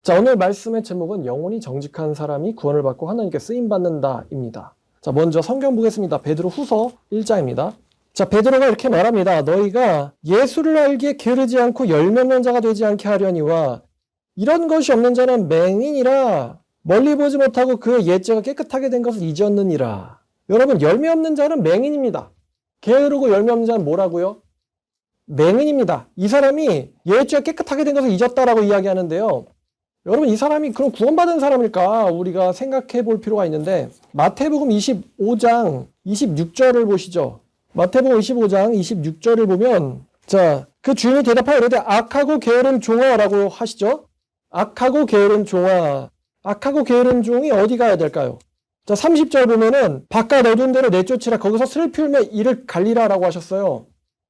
자, 오늘 말씀의 제목은 영혼이 정직한 사람이 구원을 받고 하나님께 쓰임받는다입니다. 자, 먼저 성경 보겠습니다. 베드로 후서 1장입니다. 자, 베드로가 이렇게 말합니다. 너희가 예수를 알기에 게으르지 않고 열매 없는 자가 되지 않게 하려니와 이런 것이 없는 자는 맹인이라 멀리 보지 못하고 그의 옛죄가 깨끗하게 된 것을 잊었느니라. 여러분, 열매 없는 자는 맹인입니다. 게으르고 열매 없는 자는 뭐라고요? 맹인입니다. 이 사람이 옛죄가 깨끗하게 된 것을 잊었다라고 이야기하는데요. 여러분, 이 사람이 그럼 구원받은 사람일까? 우리가 생각해 볼 필요가 있는데, 마태복음 25장 26절을 보시죠. 마태복음 25장 26절을 보면, 자, 그 주인이 대답하여 이르되 악하고 게으른 종아라고 하시죠. 악하고 게으른 종아. 악하고 게으른 종이 어디 가야 될까요? 자, 30절 보면은 바깥 어두운 데로 내쫓으라. 거기서 슬피 울며 이를 갈리라라고 하셨어요.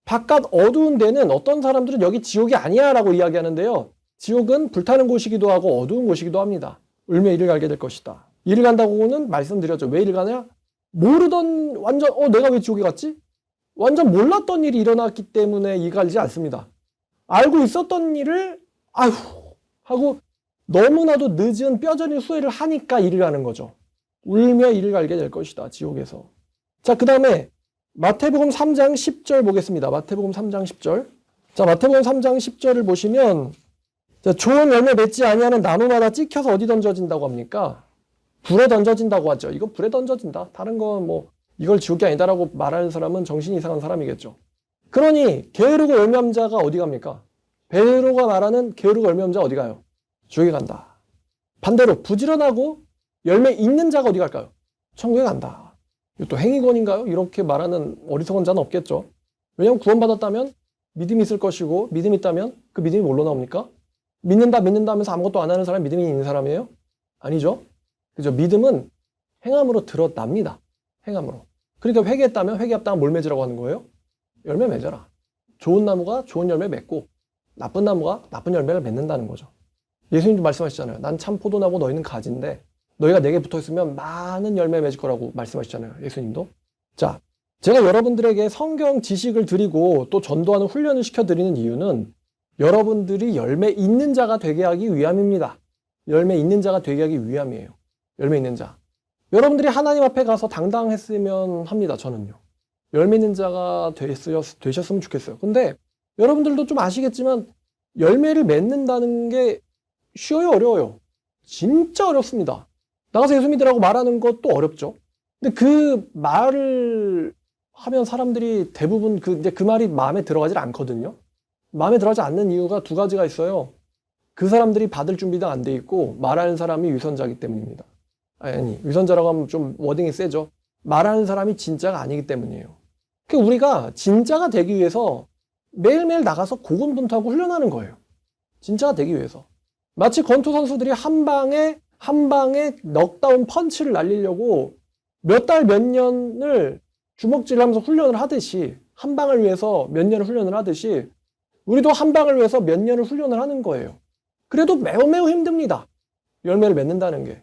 바깥 어두운 데는 어떤 사람들은 여기 지옥이 아니야 라고 이야기하는데요. 지옥은 불타는 곳이기도 하고 어두운 곳이기도 합니다. 울며 이를 갈게 될 것이다. 이를 간다고는 말씀드렸죠. 왜 이를 가냐? 모르던 완전 내가 왜 지옥에 갔지? 완전 몰랐던 일이 일어났기 때문에 이를 갈지 않습니다. 알고 있었던 일을 아휴 하고 너무나도 늦은 뼈저린 후회를 하니까 이를 가는 거죠. 울며 이를 갈게 될 것이다. 지옥에서. 자, 그 다음에 마태복음 3장 10절 보겠습니다. 마태복음 3장 10절. 자, 마태복음 3장 10절을 보시면, 자, 좋은 열매 맺지 아니하는 나무마다 찍혀서 어디 던져진다고 합니까? 불에 던져진다고 하죠. 이거 불에 던져진다. 다른 건 이걸 지옥이 아니다라고 말하는 사람은 정신이 이상한 사람이겠죠. 그러니 게으르고 열매 없는 자가 어디 갑니까? 베드로가 말하는 게으르고 열매 없는 자가 어디 가요? 지옥에 간다. 반대로 부지런하고 열매 있는 자가 어디 갈까요? 천국에 간다. 또 행위권인가요? 이렇게 말하는 어리석은 자는 없겠죠. 왜냐하면 구원받았다면 믿음이 있을 것이고, 믿음이 있다면 그 믿음이 뭘로 나옵니까? 믿는다 하면서 아무것도 안 하는 사람이 믿음이 있는 사람이에요? 아니죠. 그죠? 믿음은 행함으로 드러납니다. 행함으로. 그러니까 회개했다면 회개 없다면 뭘 맺으라고 하는 거예요? 열매 맺어라. 좋은 나무가 좋은 열매 맺고 나쁜 나무가 나쁜 열매를 맺는다는 거죠. 예수님도 말씀하시잖아요. 난 참 포도나무 너희는 가지인데 너희가 내게 붙어있으면 많은 열매 맺을 거라고 말씀하시잖아요. 예수님도. 자, 제가 여러분들에게 성경 지식을 드리고 또 전도하는 훈련을 시켜드리는 이유는 여러분들이 열매 있는 자가 되게 하기 위함입니다. 열매 있는 자가 되게 하기 위함이에요. 열매 있는 자. 여러분들이 하나님 앞에 가서 당당했으면 합니다. 저는요. 열매 있는 자가 되셨으면 좋겠어요. 근데 여러분들도 좀 아시겠지만 열매를 맺는다는 게 쉬워요, 어려워요? 진짜 어렵습니다. 나가서 예수 믿으라고 말하는 것도 어렵죠. 근데 그 말을 하면 사람들이 대부분 그 말이 마음에 들어가질 않거든요. 마음에 들어가지 않는 이유가 두 가지가 있어요. 그 사람들이 받을 준비도 안 돼 있고 말하는 사람이 위선자이기 때문입니다. 아니, 위선자라고 하면 좀 워딩이 세죠. 말하는 사람이 진짜가 아니기 때문이에요. 그러니까 우리가 진짜가 되기 위해서 매일매일 나가서 고군분투하고 훈련하는 거예요. 진짜가 되기 위해서. 마치 권투 선수들이 한 방에 넉다운 펀치를 날리려고 몇 달 몇 년을 주먹질을 하면서 훈련을 하듯이, 한 방을 위해서 몇 년을 훈련을 하듯이 우리도 한 방을 위해서 몇 년을 훈련을 하는 거예요. 그래도 매우 힘듭니다. 열매를 맺는다는 게.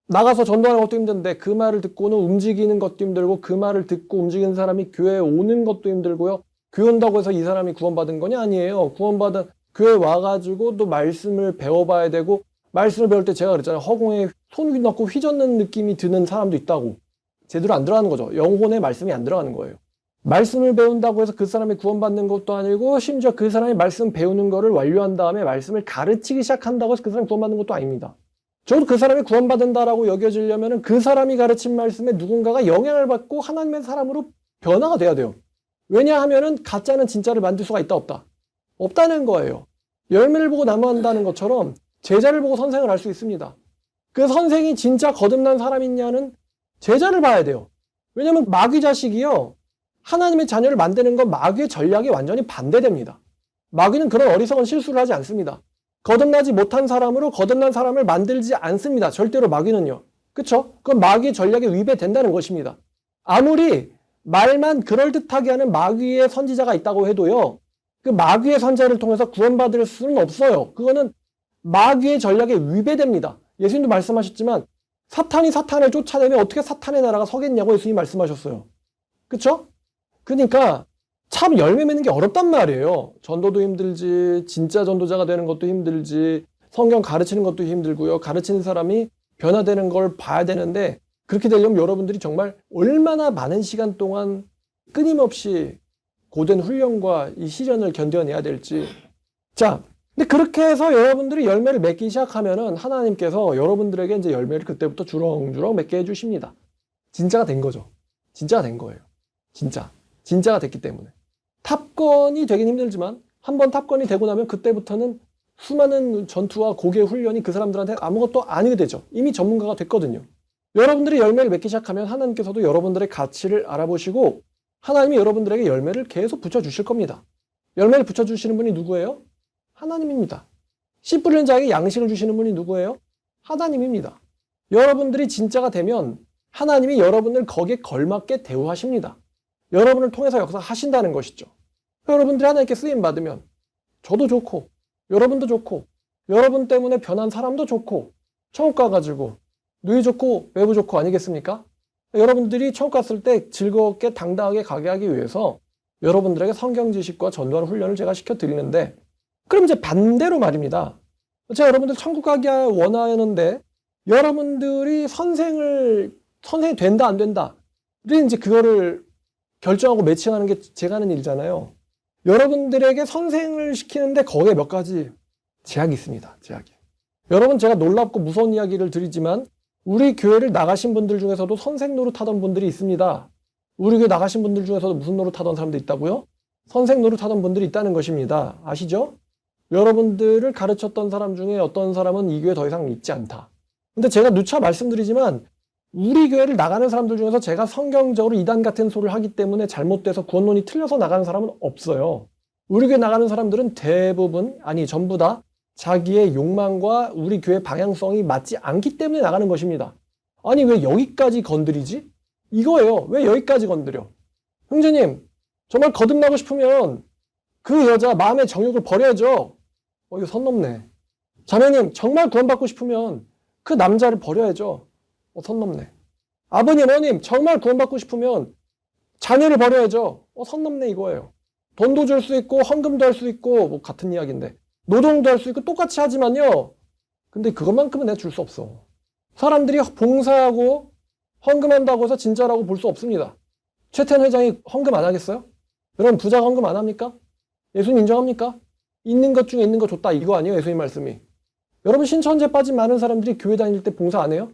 나가서 전도하는 것도 힘든데 그 말을 듣고는 움직이는 것도 힘들고, 그 말을 듣고 움직이는 사람이 교회에 오는 것도 힘들고요. 교회 온다고 해서 이 사람이 구원받은 거냐? 아니에요. 구원받은 교회 와가지고 또 말씀을 배워봐야 되고, 말씀을 배울 때 제가 그랬잖아요. 허공에 손 넣고 휘젓는 느낌이 드는 사람도 있다고. 제대로 안 들어가는 거죠. 영혼의 말씀이 안 들어가는 거예요. 말씀을 배운다고 해서 그 사람이 구원받는 것도 아니고, 심지어 그 사람이 말씀 배우는 거를 완료한 다음에 말씀을 가르치기 시작한다고 해서 그 사람이 구원받는 것도 아닙니다. 저도 그 사람이 구원받는다라고 여겨지려면 그 사람이 가르친 말씀에 누군가가 영향을 받고 하나님의 사람으로 변화가 돼야 돼요. 왜냐하면은 가짜는 진짜를 만들 수가 있다, 없다? 없다는 거예요. 열매를 보고 나무한다는 것처럼 제자를 보고 선생을 할 수 있습니다. 그 선생이 진짜 거듭난 사람이냐는 제자를 봐야 돼요. 왜냐하면 마귀 자식이요, 하나님의 자녀를 만드는 건 마귀의 전략이 완전히 반대됩니다. 마귀는 그런 어리석은 실수를 하지 않습니다. 거듭나지 못한 사람으로 거듭난 사람을 만들지 않습니다. 절대로 마귀는요. 그쵸? 그건 마귀의 전략에 위배된다는 것입니다. 아무리 말만 그럴듯하게 하는 마귀의 선지자가 있다고 해도요, 그 마귀의 선지자를 통해서 구원받을 수는 없어요. 그거는 마귀의 전략에 위배됩니다. 예수님도 말씀하셨지만 사탄이 사탄을 쫓아내면 어떻게 사탄의 나라가 서겠냐고 예수님이 말씀하셨어요. 그쵸? 그러니까 참 열매 맺는 게 어렵단 말이에요. 전도도 힘들지, 진짜 전도자가 되는 것도 힘들지, 성경 가르치는 것도 힘들고요. 가르치는 사람이 변화되는 걸 봐야 되는데 그렇게 되려면 여러분들이 정말 얼마나 많은 시간 동안 끊임없이 고된 훈련과 이 시련을 견뎌내야 될지. 자, 근데 그렇게 해서 여러분들이 열매를 맺기 시작하면은 하나님께서 여러분들에게 이제 열매를 그때부터 주렁주렁 맺게 해주십니다. 진짜가 된 거죠. 진짜가 된 거예요. 진짜가 됐기 때문에. 탑건이 되긴 힘들지만 한번 탑건이 되고 나면 그때부터는 수많은 전투와 고개의 훈련이 그 사람들한테 아무것도 아니게 되죠. 이미 전문가가 됐거든요. 여러분들이 열매를 맺기 시작하면 하나님께서도 여러분들의 가치를 알아보시고 하나님이 여러분들에게 열매를 계속 붙여주실 겁니다. 열매를 붙여주시는 분이 누구예요? 하나님입니다. 씨 뿌리는 자에게 양식을 주시는 분이 누구예요? 하나님입니다. 여러분들이 진짜가 되면 하나님이 여러분을 거기에 걸맞게 대우하십니다. 여러분을 통해서 역사하신다는 것이죠. 여러분들이 하나님께 쓰임받으면 저도 좋고 여러분도 좋고 여러분 때문에 변한 사람도 좋고 천국 가가지고 누이 좋고 외부 좋고 아니겠습니까? 여러분들이 천국 갔을 때 즐겁게 당당하게 가게 하기 위해서 여러분들에게 성경 지식과 전도하는 훈련을 제가 시켜드리는데 그럼 이제 반대로 말입니다. 제가 여러분들 천국 가기 원하는데 여러분들이 선생이 된다 안 된다 이제 그거를 결정하고 매칭하는 게 제가 하는 일이잖아요. 여러분들에게 선생을 시키는데 거기에 몇 가지 제약이 있습니다. 제약이. 여러분 제가 놀랍고 무서운 이야기를 드리지만 우리 교회를 나가신 분들 중에서도 선생 노릇하던 분들이 있습니다. 우리 교회 나가신 분들 중에서도 무슨 노릇하던 사람도 있다고요? 선생 노릇하던 분들이 있다는 것입니다. 아시죠? 여러분들을 가르쳤던 사람 중에 어떤 사람은 이 교회 더 이상 있지 않다. 근데 제가 누차 말씀드리지만 우리 교회를 나가는 사람들 중에서 제가 성경적으로 이단 같은 소리를 하기 때문에 잘못돼서 구원론이 틀려서 나가는 사람은 없어요. 우리 교회 나가는 사람들은 대부분, 아니 전부 다 자기의 욕망과 우리 교회 방향성이 맞지 않기 때문에 나가는 것입니다. 아니 왜 여기까지 건드리지? 이거예요. 왜 여기까지 건드려? 형제님, 정말 거듭나고 싶으면 그 여자 마음의 정욕을 버려야죠. 이거 선 넘네. 자매님, 정말 구원받고 싶으면 그 남자를 버려야죠. 선 넘네. 아버님, 어머님, 정말 구원받고 싶으면 자녀를 버려야죠. 선 넘네 이거예요. 돈도 줄 수 있고 헌금도 할 수 있고 뭐 같은 이야기인데 노동도 할 수 있고 똑같이 하지만요. 근데 그것만큼은 내가 줄 수 없어. 사람들이 봉사하고 헌금한다고 해서 진짜라고 볼 수 없습니다. 최태원 회장이 헌금 안 하겠어요? 여러분 부자가 헌금 안 합니까? 예수님 인정합니까? 있는 것 중에 있는 거 줬다 이거 아니에요 예수님 말씀이. 여러분 신천지에 빠진 많은 사람들이 교회 다닐 때 봉사 안 해요?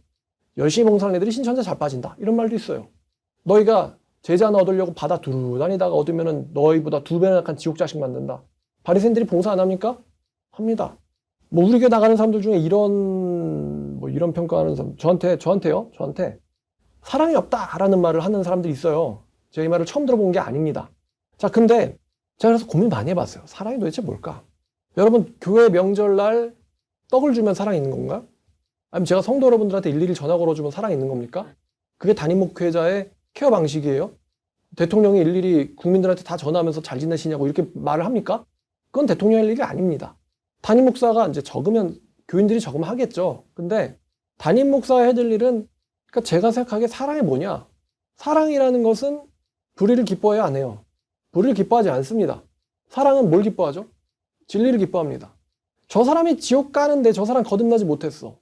열심히 봉사하는 애들이 신천지에 잘 빠진다 이런 말도 있어요. 너희가 제자 하나 얻으려고 바다 두루 다니다가 얻으면 너희보다 2배나 약한 지옥 자식 만든다. 바리새인들이 봉사 안 합니까? 합니다. 뭐 우리 교회 나가는 사람들 중에 이런 평가하는 사람 저한테 사랑이 없다라는 말을 하는 사람들이 있어요. 제가 이 말을 처음 들어본 게 아닙니다. 자, 근데 제가 그래서 고민 많이 해봤어요. 사랑이 도대체 뭘까? 여러분 교회 명절날 떡을 주면 사랑이 있는 건가? 아니면 제가 성도 여러분들한테 일일이 전화 걸어주면 사랑이 있는 겁니까? 그게 담임 목회자의 케어 방식이에요? 대통령이 일일이 국민들한테 다 전화하면서 잘 지내시냐고 이렇게 말을 합니까? 그건 대통령의 일이 아닙니다. 담임 목사가 이제 적으면 교인들이 적으면 하겠죠. 근데 담임 목사가 해야 될 일은 그러니까 제가 생각하기에 사랑이 뭐냐? 사랑이라는 것은 불의를 기뻐해야 안 해요. 불의를 기뻐하지 않습니다. 사랑은 뭘 기뻐하죠? 진리를 기뻐합니다. 저 사람이 지옥 가는데 저 사람 거듭나지 못했어.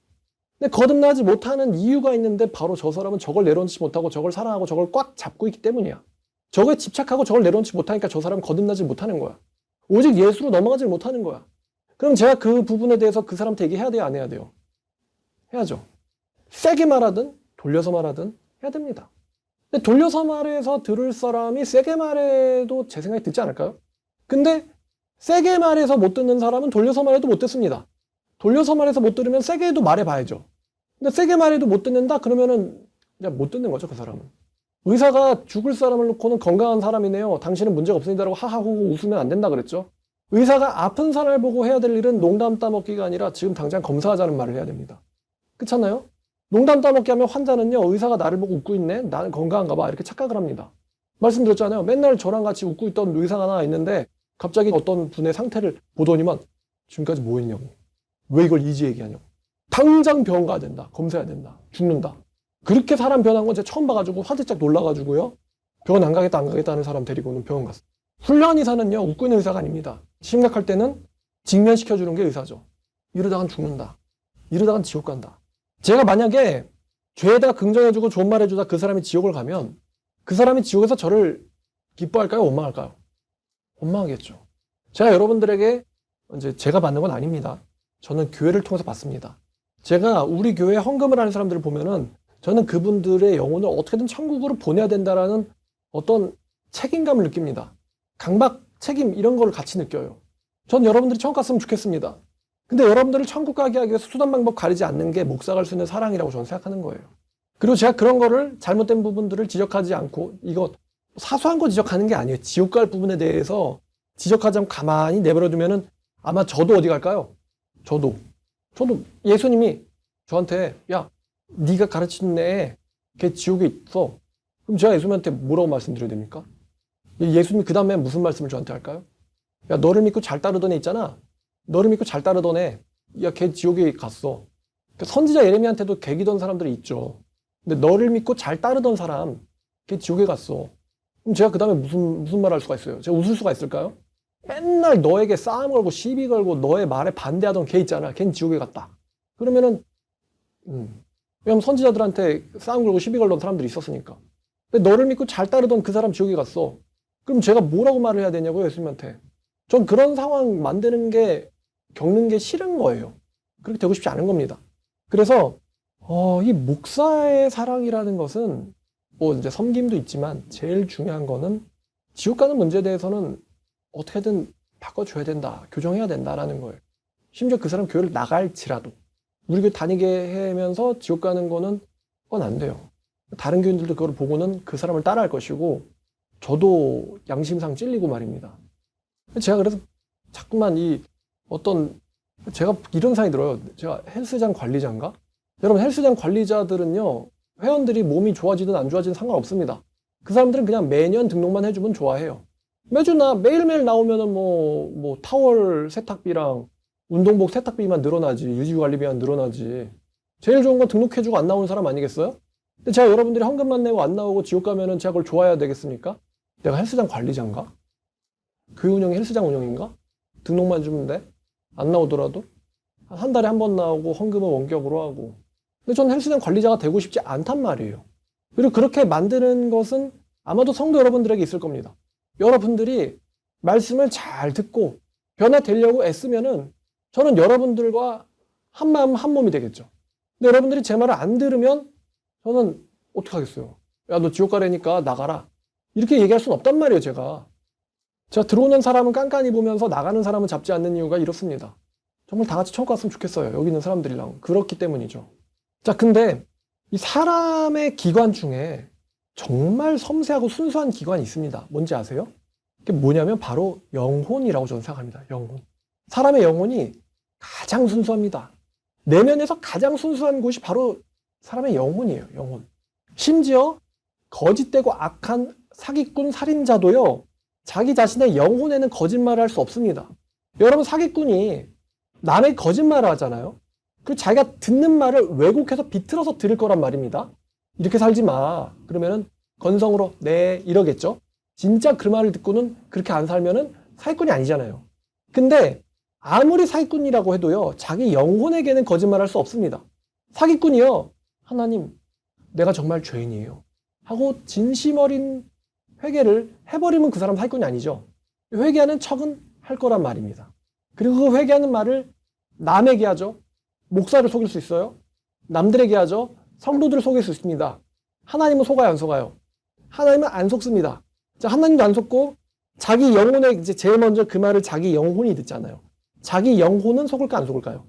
근데 거듭나지 못하는 이유가 있는데 바로 저 사람은 저걸 내려놓지 못하고 저걸 사랑하고 저걸 꽉 잡고 있기 때문이야. 저거에 집착하고 저걸 내려놓지 못하니까 저 사람은 거듭나지 못하는 거야. 오직 예수로 넘어가지 못하는 거야. 그럼 제가 그 부분에 대해서 그 사람한테 얘기해야 돼요? 안 해야 돼요? 해야죠. 세게 말하든 돌려서 말하든 해야 됩니다. 근데 돌려서 말해서 들을 사람이 세게 말해도 제 생각에 듣지 않을까요? 근데 세게 말해서 못 듣는 사람은 돌려서 말해도 못 듣습니다. 돌려서 말해서 못 들으면 세게 해도 말해봐야죠. 근데 세게 말해도 못 듣는다? 그러면은 그냥 못 듣는 거죠, 그 사람은. 의사가 죽을 사람을 놓고는 건강한 사람이네요. 당신은 문제가 없습니다라고 하하호호 웃으면 안 된다 그랬죠. 의사가 아픈 사람을 보고 해야 될 일은 농담 따먹기가 아니라 지금 당장 검사하자는 말을 해야 됩니다. 그렇잖아요? 농담 따먹기 하면 환자는요, 의사가 나를 보고 웃고 있네? 나는 건강한가 봐. 이렇게 착각을 합니다. 말씀드렸잖아요. 맨날 저랑 같이 웃고 있던 의사가 하나 있는데 갑자기 어떤 분의 상태를 보더니만 지금까지 뭐 했냐고. 왜 이걸 이제 얘기하냐고. 당장 병원 가야 된다. 검사해야 된다. 죽는다. 그렇게 사람 변한 건 제가 처음 봐가지고 화들짝 놀라가지고요. 병원 안 가겠다 하는 사람 데리고는 병원 갔어요. 훌륭한 의사는요, 웃고 있는 의사가 아닙니다. 심각할 때는 직면시켜주는 게 의사죠. 이러다간 죽는다. 이러다간 지옥 간다. 제가 만약에 죄에다가 긍정해주고 좋은 말 해주다 그 사람이 지옥을 가면 그 사람이 지옥에서 저를 기뻐할까요? 원망할까요? 원망하겠죠. 제가 여러분들에게 이제 제가 받는 건 아닙니다. 저는 교회를 통해서 받습니다. 제가 우리 교회에 헌금을 하는 사람들을 보면은 저는 그분들의 영혼을 어떻게든 천국으로 보내야 된다라는 어떤 책임감을 느낍니다. 강박, 책임 이런 걸 같이 느껴요. 전 여러분들이 천국 갔으면 좋겠습니다. 근데 여러분들을 천국 가게 하기 위해서 수단 방법 가리지 않는 게 목사가 할 수 있는 사랑이라고 저는 생각하는 거예요. 그리고 제가 그런 거를 잘못된 부분들을 지적하지 않고 이거 사소한 거 지적하는 게 아니에요. 지옥 갈 부분에 대해서 지적하지 않고 가만히 내버려두면은 아마 저도 어디 갈까요? 저도 예수님이 저한테 야 네가 가르치는 애 걔 지옥에 있어. 그럼 제가 예수님한테 뭐라고 말씀드려야 됩니까? 예수님이 그 다음에 무슨 말씀을 저한테 할까요? 야 너를 믿고 잘 따르던 애 있잖아. 너를 믿고 잘 따르던 애 야 걔 지옥에 갔어. 선지자 예레미야한테도 개기던 사람들이 있죠. 근데 너를 믿고 잘 따르던 사람 걔 지옥에 갔어. 그럼 제가 그 다음에 무슨 말 할 수가 있어요? 제가 웃을 수가 있을까요? 맨날 너에게 싸움 걸고 시비 걸고 너의 말에 반대하던 걔 있잖아. 걔는 지옥에 갔다. 그러면은 왜냐면 선지자들한테 싸움 걸고 시비 걸던 사람들이 있었으니까. 근데 너를 믿고 잘 따르던 그 사람 지옥에 갔어. 그럼 제가 뭐라고 말을 해야 되냐고요, 예수님한테. 전 그런 상황 겪는 게 싫은 거예요. 그렇게 되고 싶지 않은 겁니다. 그래서 이 목사의 사랑이라는 것은 뭐 이제 섬김도 있지만 제일 중요한 거는 지옥 가는 문제에 대해서는 어떻게든 바꿔줘야 된다, 교정해야 된다라는 거예요. 심지어 그 사람 교회를 나갈지라도 우리 교회 다니게 하면서 지옥 가는 거는 그건 안 돼요. 다른 교인들도 그걸 보고는 그 사람을 따라할 것이고 저도 양심상 찔리고 말입니다. 제가 그래서 자꾸만 제가 이런 생각이 들어요. 제가 헬스장 관리자인가? 여러분 헬스장 관리자들은요 회원들이 몸이 좋아지든 안 좋아지든 상관없습니다. 그 사람들은 그냥 매년 등록만 해주면 좋아해요. 매일매일 나오면은 뭐 타월 세탁비랑 운동복 세탁비만 늘어나지, 유지관리비만 늘어나지. 제일 좋은 건 등록해주고 안 나오는 사람 아니겠어요? 근데 제가 여러분들이 헌금만 내고 안 나오고 지옥 가면은 제가 그걸 좋아해야 되겠습니까? 내가 헬스장 관리자인가? 교회 운영이 헬스장 운영인가? 등록만 주면 돼? 안 나오더라도? 한 달에 한 번 나오고 헌금은 원격으로 하고. 근데 저는 헬스장 관리자가 되고 싶지 않단 말이에요. 그리고 그렇게 만드는 것은 아마도 성도 여러분들에게 있을 겁니다. 여러분들이 말씀을 잘 듣고 변화되려고 애쓰면은 저는 여러분들과 한 마음 한 몸이 되겠죠. 근데 여러분들이 제 말을 안 들으면 저는 어떻게 하겠어요? 야, 너 지옥 가라니까 나가라. 이렇게 얘기할 수는 없단 말이에요, 제가. 제가 들어오는 사람은 깐깐히 보면서 나가는 사람은 잡지 않는 이유가 이렇습니다. 정말 다 같이 천국 갔으면 좋겠어요. 여기 있는 사람들이랑. 그렇기 때문이죠. 자, 근데 이 사람의 기관 중에 정말 섬세하고 순수한 기관이 있습니다. 뭔지 아세요? 그게 뭐냐면 바로 영혼이라고 저는 생각합니다. 영혼. 사람의 영혼이 가장 순수합니다. 내면에서 가장 순수한 곳이 바로 사람의 영혼이에요. 영혼. 심지어 거짓되고 악한 사기꾼 살인자도요. 자기 자신의 영혼에는 거짓말을 할 수 없습니다. 여러분 사기꾼이 남의 거짓말을 하잖아요. 그리고 자기가 듣는 말을 왜곡해서 비틀어서 들을 거란 말입니다. 이렇게 살지 마. 그러면은 건성으로 네 이러겠죠. 진짜 그 말을 듣고는 그렇게 안 살면은 사기꾼이 아니잖아요. 근데 아무리 사기꾼이라고 해도요. 자기 영혼에게는 거짓말할 수 없습니다. 사기꾼이요. 하나님 내가 정말 죄인이에요. 하고 진심 어린 회개를 해버리면 그 사람 사기꾼이 아니죠. 회개하는 척은 할 거란 말입니다. 그리고 그 회개하는 말을 남에게 하죠. 목사를 속일 수 있어요. 남들에게 하죠. 성도들을 속일 수 있습니다. 하나님은 속아요, 안 속아요? 하나님은 안 속습니다. 자, 하나님도 안 속고 자기 영혼에 이제 제일 먼저 그 말을 자기 영혼이 듣잖아요. 자기 영혼은 속을까 안 속을까요?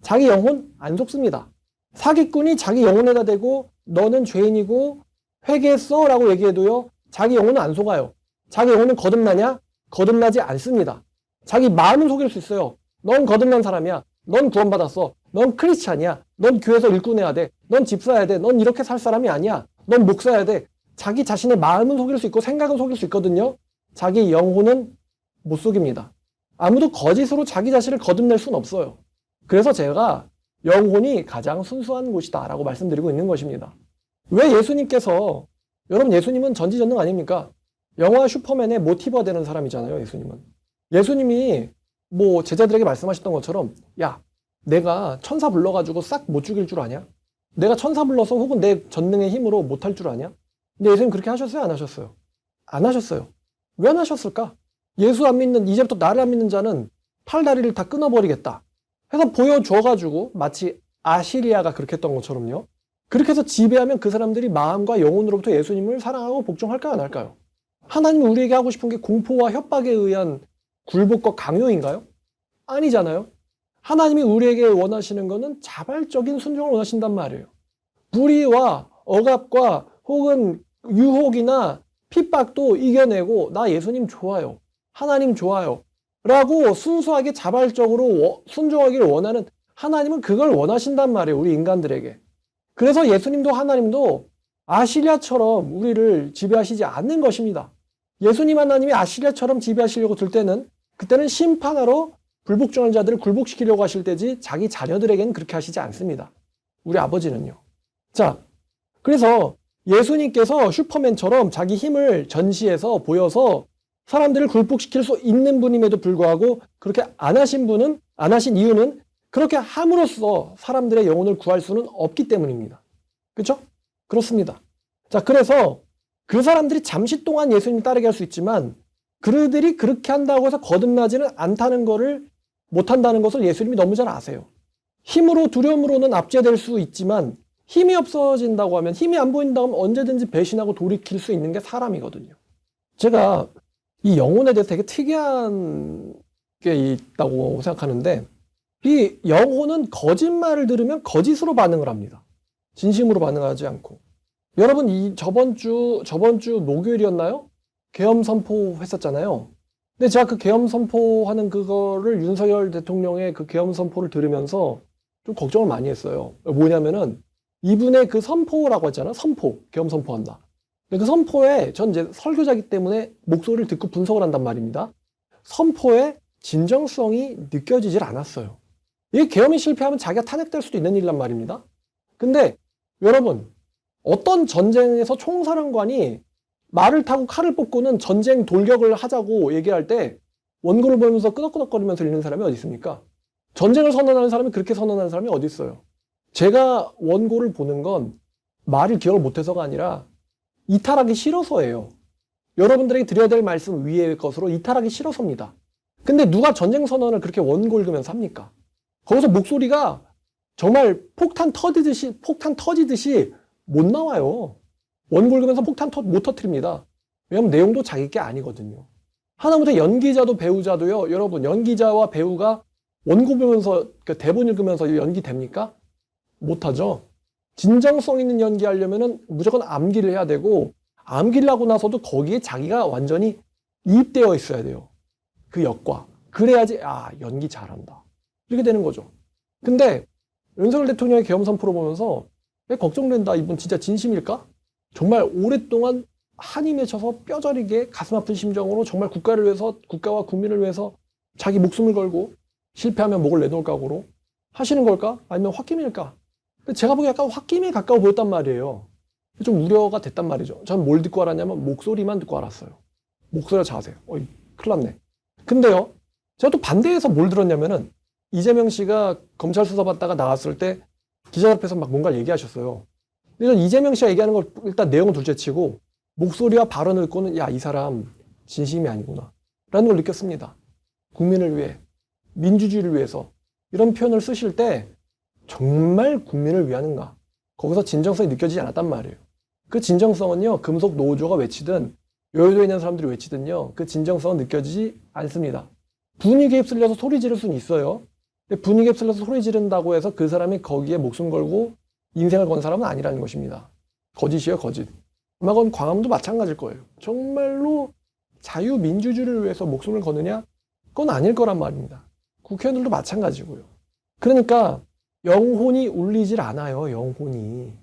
자기 영혼 안 속습니다. 사기꾼이 자기 영혼에다 대고 너는 죄인이고 회개했어 라고 얘기해도요. 자기 영혼은 안 속아요. 자기 영혼은 거듭나냐? 거듭나지 않습니다. 자기 마음은 속일 수 있어요. 넌 거듭난 사람이야. 넌 구원받았어. 넌 크리스찬이야. 넌 교회에서 일꾼 해야 돼. 넌 집사해야 돼. 넌 이렇게 살 사람이 아니야. 넌 목사해야 돼. 자기 자신의 마음은 속일 수 있고 생각은 속일 수 있거든요. 자기 영혼은 못 속입니다. 아무도 거짓으로 자기 자신을 거듭낼 수는 없어요. 그래서 제가 영혼이 가장 순수한 곳이다 라고 말씀드리고 있는 것입니다. 왜 예수님께서 여러분 예수님은 전지전능 아닙니까? 영화 슈퍼맨의 모티브가 되는 사람이잖아요. 예수님이 뭐 제자들에게 말씀하셨던 것처럼 야 내가 천사 불러가지고 싹 못 죽일 줄 아냐? 내가 천사 불러서 혹은 내 전능의 힘으로 못할 줄 아냐? 근데 예수님 그렇게 하셨어요? 안 하셨어요? 안 하셨어요. 왜 안 하셨을까? 예수 안 믿는, 이제부터 나를 안 믿는 자는 팔다리를 다 끊어버리겠다 해서 보여줘가지고, 마치 아시리아가 그렇게 했던 것처럼요, 그렇게 해서 지배하면 그 사람들이 마음과 영혼으로부터 예수님을 사랑하고 복종할까요? 안 할까요? 하나님이 우리에게 하고 싶은 게 공포와 협박에 의한 굴복과 강요인가요? 아니잖아요. 하나님이 우리에게 원하시는 것은 자발적인 순종을 원하신단 말이에요. 불의와 억압과 혹은 유혹이나 핍박도 이겨내고, 나 예수님 좋아요, 하나님 좋아요 라고 순수하게 자발적으로 순종하기를 원하는 하나님은 그걸 원하신단 말이에요, 우리 인간들에게. 그래서 예수님도 하나님도 아시리아처럼 우리를 지배하시지 않는 것입니다. 예수님 하나님이 아시리아처럼 지배하시려고 들 때는, 그때는 심판하러 불복종한 자들을 굴복시키려고 하실 때지 자기 자녀들에게는 그렇게 하시지 않습니다. 우리 아버지는요. 자, 그래서 예수님께서 슈퍼맨처럼 자기 힘을 전시해서 보여서 사람들을 굴복시킬 수 있는 분임에도 불구하고 그렇게 안 하신 이유는 그렇게 함으로써 사람들의 영혼을 구할 수는 없기 때문입니다. 그렇죠? 그렇습니다. 자, 그래서 그 사람들이 잠시 동안 예수님 따르게 할 수 있지만, 그들이 그렇게 한다고 해서 거듭나지는 않다는 것을, 못한다는 것을 예수님이 너무 잘 아세요. 힘으로, 두려움으로는 압제될 수 있지만 힘이 없어진다고 하면, 힘이 안 보인다고 하면 언제든지 배신하고 돌이킬 수 있는 게 사람이거든요. 제가 이 영혼에 대해서 되게 특이한 게 있다고 생각하는데, 이 영혼은 거짓말을 들으면 거짓으로 반응을 합니다. 진심으로 반응하지 않고. 여러분, 저번 주 목요일이었나요? 계엄 선포 했었잖아요. 근데 제가 그 계엄 선포하는 그거를, 윤석열 대통령의 그 계엄 선포를 들으면서 좀 걱정을 많이 했어요. 뭐냐면은 이분의 그 선포라고 했잖아요. 선포, 계엄 선포한다. 근데 그 선포에, 전 이제 설교자이기 때문에 목소리를 듣고 분석을 한단 말입니다. 선포에 진정성이 느껴지질 않았어요. 이게 계엄이 실패하면 자기가 탄핵될 수도 있는 일란 말입니다. 근데 여러분, 어떤 전쟁에서 총사령관이 말을 타고 칼을 뽑고는 전쟁 돌격을 하자고 얘기할 때 원고를 보면서 끄덕끄덕거리면서 읽는 사람이 어디 있습니까? 전쟁을 선언하는 사람이 그렇게 선언하는 사람이 어디 있어요? 제가 원고를 보는 건 말을 기억을 못해서가 아니라 이탈하기 싫어서예요. 여러분들에게 드려야 될 말씀 위의 것으로 이탈하기 싫어서입니다. 근데 누가 전쟁 선언을 그렇게 원고 읽으면서 합니까? 거기서 목소리가 정말 폭탄 터지듯이 못 나와요. 원고 읽으면서 폭탄 못 터뜨립니다. 왜냐하면 내용도 자기 게 아니거든요. 하다못해 연기자도 배우자도요, 여러분, 연기자와 배우가 원고 보면서, 대본 읽으면서 연기 됩니까? 못하죠. 진정성 있는 연기하려면은 무조건 암기를 해야 되고, 암기를 하고 나서도 거기에 자기가 완전히 이입되어 있어야 돼요. 그 역과. 그래야지, 연기 잘한다, 이렇게 되는 거죠. 근데 윤석열 대통령의 계엄 선포를 보면서 걱정된다. 이분 진짜 진심일까? 정말 오랫동안 한이 맺혀서 뼈저리게 가슴 아픈 심정으로 정말 국가를 위해서, 국가와 국민을 위해서 자기 목숨을 걸고 실패하면 목을 내놓을 각오로 하시는 걸까? 아니면 홧김일까? 제가 보기에 약간 홧김에 가까워 보였단 말이에요. 좀 우려가 됐단 말이죠. 저는 뭘 듣고 알았냐면 목소리만 듣고 알았어요. 목소리가 작으세요. 큰일 났네. 근데요, 제가 또 반대해서 뭘 들었냐면은, 이재명 씨가 검찰 수사받다가 나왔을 때 기자 앞에서 막 뭔가를 얘기하셨어요. 근데 전 이재명 씨가 얘기하는 걸 일단 내용은 둘째치고 목소리와 발언을 듣고는, 이 사람 진심이 아니구나 라는 걸 느꼈습니다. 국민을 위해, 민주주의를 위해서 이런 표현을 쓰실 때 정말 국민을 위하는가, 거기서 진정성이 느껴지지 않았단 말이에요. 그 진정성은요, 금속 노조가 외치든 여의도에 있는 사람들이 외치든요, 그 진정성은 느껴지지 않습니다. 분위기에 휩쓸려서 소리 지를 수는 있어요. 근데 분위기에 휩쓸려서 소리 지른다고 해서 그 사람이 거기에 목숨 걸고 인생을 건 사람은 아니라는 것입니다. 거짓이에요, 거짓. 아마 그건 광화문도 마찬가지일 거예요. 정말로 자유민주주의를 위해서 목숨을 거느냐? 그건 아닐 거란 말입니다. 국회의원들도 마찬가지고요. 그러니까 영혼이 울리질 않아요, 영혼이.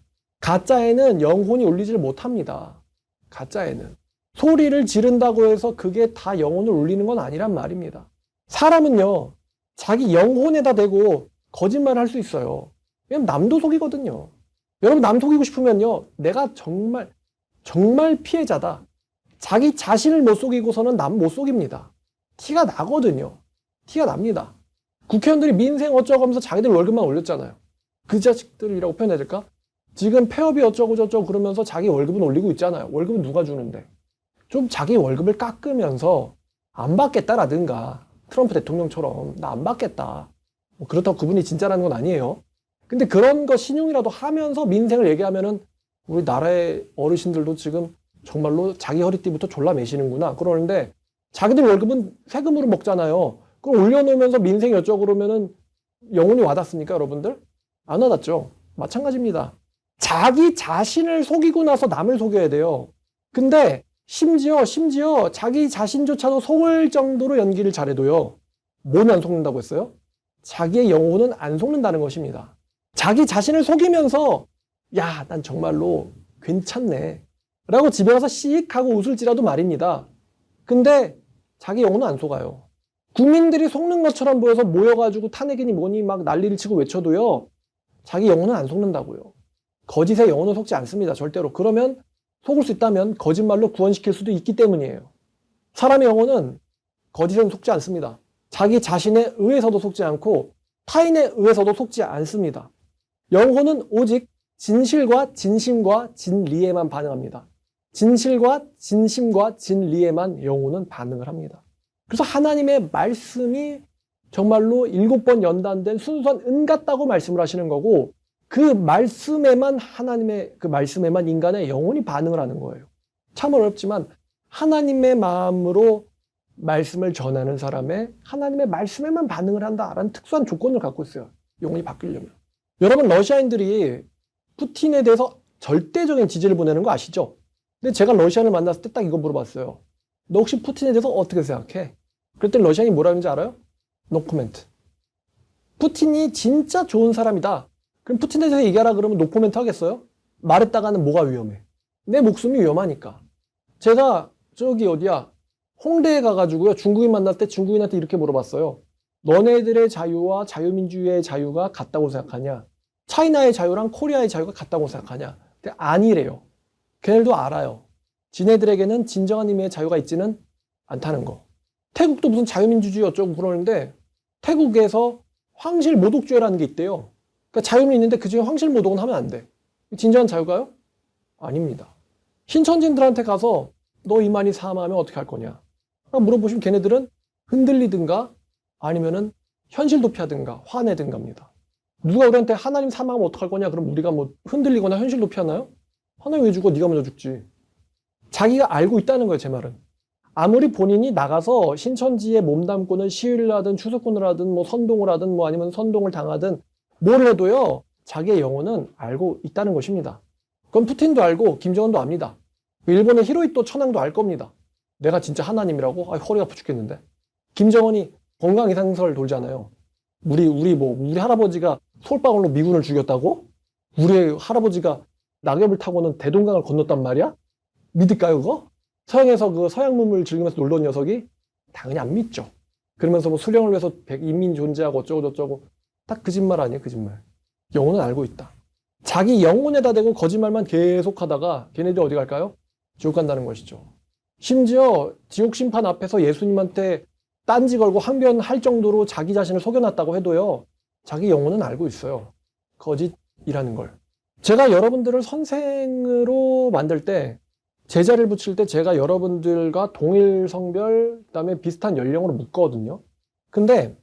가짜에는 영혼이 울리질 못합니다. 가짜에는. 소리를 지른다고 해서 그게 다 영혼을 울리는 건 아니란 말입니다. 사람은요, 자기 영혼에다 대고 거짓말을 할 수 있어요. 왜냐면 남도 속이거든요. 여러분, 남 속이고 싶으면요, 내가 정말 피해자다, 자기 자신을 못 속이고서는 남 못 속입니다. 티가 나거든요. 티가 납니다. 국회의원들이 민생 어쩌고 하면서 자기들 월급만 올렸잖아요. 그 자식들이라고 표현해야 될까? 지금 폐업이 어쩌고 저쩌고 그러면서 자기 월급은 올리고 있잖아요. 월급은 누가 주는데? 좀 자기 월급을 깎으면서 안 받겠다라든가, 트럼프 대통령처럼 나 안 받겠다. 뭐 그렇다고 그분이 진짜라는 건 아니에요. 근데 그런 거 신용이라도 하면서 민생을 얘기하면은 우리 나라의 어르신들도 지금 정말로 자기 허리띠부터 졸라매시는구나 그러는데, 자기들 월급은 세금으로 먹잖아요. 그걸 올려놓으면서 민생 어쩌고 그러면은 영혼이 와닿습니까, 여러분들? 안 와닿죠. 마찬가지입니다. 자기 자신을 속이고 나서 남을 속여야 돼요. 근데 심지어 자기 자신조차도 속을 정도로 연기를 잘해도요, 뭐는 안 속는다고 했어요? 자기의 영혼은 안 속는다는 것입니다. 자기 자신을 속이면서 야, 난 정말로 괜찮네 라고 집에 가서 씩 하고 웃을지라도 말입니다. 근데 자기 영혼은 안 속아요. 국민들이 속는 것처럼 보여서 모여가지고 탄핵이니 뭐니 막 난리를 치고 외쳐도요, 자기 영혼은 안 속는다고요. 거짓의 영혼은 속지 않습니다. 절대로. 그러면 속을 수 있다면 거짓말로 구원시킬 수도 있기 때문이에요. 사람의 영혼은 거짓에는 속지 않습니다. 자기 자신에 의해서도 속지 않고 타인에 의해서도 속지 않습니다. 영혼은 오직 진실과 진심과 진리에만 반응합니다. 진실과 진심과 진리에만 영혼은 반응을 합니다. 그래서 하나님의 말씀이 정말로 7번 연단된 순수한 은 같다고 말씀을 하시는 거고, 그 말씀에만 하나님의 그 말씀에만 인간의 영혼이 반응을 하는 거예요. 참 어렵지만 하나님의 마음으로 말씀을 전하는 사람의 하나님의 말씀에만 반응을 한다라는 특수한 조건을 갖고 있어요. 영혼이 바뀌려면. 여러분, 러시아인들이 푸틴에 대해서 절대적인 지지를 보내는 거 아시죠? 근데 제가 러시아를 만났을 때 딱 이거 물어봤어요. 너 혹시 푸틴에 대해서 어떻게 생각해? 그랬더니 러시아인이 뭐라는지 알아요? No comment. 푸틴이 진짜 좋은 사람이다. 그럼 푸틴에 대해서 얘기하라 그러면 노 코멘트 하겠어요? 말했다가는 뭐가 위험해? 내 목숨이 위험하니까. 제가 저기 어디야? 홍대에 가가지고요, 중국인 만날 때 중국인한테 이렇게 물어봤어요. 너네들의 자유와 자유민주주의의 자유가 같다고 생각하냐? 차이나의 자유랑 코리아의 자유가 같다고 생각하냐? 근데 아니래요. 걔네들도 알아요. 지네들에게는 진정한 의미의 자유가 있지는 않다는 거. 태국도 무슨 자유민주주의 어쩌고 그러는데 태국에서 황실모독죄라는 게 있대요. 그러니까 자유는 있는데 그중에 황실모독은 하면 안 돼. 진정한 자유가요? 아닙니다. 신천지들한테 가서 너 이만희 사망하면 어떻게 할 거냐? 물어보시면 걔네들은 흔들리든가 아니면은 현실 도피하든가 화내든가 합니다. 누가 우리한테 하나님 사망하면 어떡할 거냐? 그럼 우리가 뭐 흔들리거나 현실 도피하나요? 하나님 왜 죽어? 네가 먼저 죽지. 자기가 알고 있다는 거예요, 제 말은. 아무리 본인이 나가서 신천지에 몸담고는 시위를 하든 추수꾼을 하든 뭐 선동을 하든 뭐 아니면 선동을 당하든 뭘 해도요, 자기의 영혼은 알고 있다는 것입니다. 그건 푸틴도 알고 김정은도 압니다. 일본의 히로히토 천황도 알 겁니다. 내가 진짜 하나님이라고? 허리가 아파 죽겠는데. 김정은이 건강 이상설 돌잖아요. 우리 할아버지가 솔방울로 미군을 죽였다고? 우리 할아버지가 낙엽을 타고는 대동강을 건넜단 말이야? 믿을까요, 그거? 서양에서 그 서양 문물 즐기면서 놀던 녀석이? 당연히 안 믿죠. 그러면서 뭐 수령을 위해서 인민 존재하고 어쩌고저쩌고. 딱 거짓말 아니에요, 거짓말. 영혼은 알고 있다. 자기 영혼에다 대고 거짓말만 계속 하다가 걔네들 어디 갈까요? 지옥 간다는 것이죠. 심지어 지옥 심판 앞에서 예수님한테 딴지 걸고 항변할 정도로 자기 자신을 속여놨다고 해도요, 자기 영혼은 알고 있어요. 거짓이라는 걸. 제가 여러분들을 선생으로 만들 때, 제자를 붙일 때 제가 여러분들과 동일 성별, 그다음에 비슷한 연령으로 묶거든요. 근데